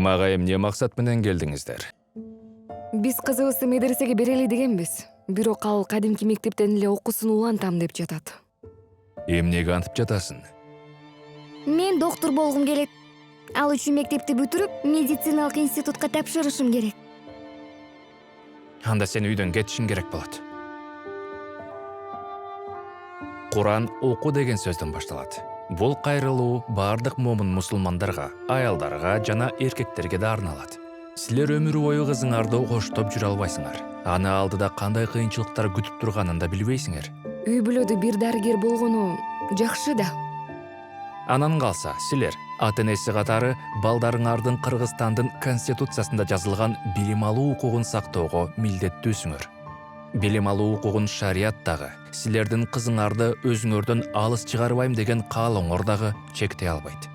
Мага эмне максат менен келдиңиздер? Биз кызыбызды медресеге берели дегенбиз. Бирок ал кадимки мектептен эле окуусун улантам деп жатат. Эмнеге антып жатасың? Мен доктор болгум келет. Ал үчүн мектепти бүтүрүп, медициналык институтка тапшырышым керек. Анда сен үйдөн кетишиң керек болот. Куран окуу деген сөздөн башталат. Бул кайрылуу бардык момун мусулмандарга, аялдарга жана эркектерге да арналат. Силер өмүр бою кызыңарды коштоп жүрө албайсыңар. Аны алдыда кандай кыйынчылыктар күтүп турганын да билбейсиңер. Үй бүлөдө бир дарыгер болгону жакшы да. Анан калса, силер ата-энеси катары балдарыңардын Кыргызстандын конституциясында жазылган билим алуу укугун сактоого милдеттүүсүңөр. Билим алуу укугун шарияттагы, силердин кызыңарды өзүңөрдөн алыс чыгарбайм деген каалооңор дагы чектей албайт.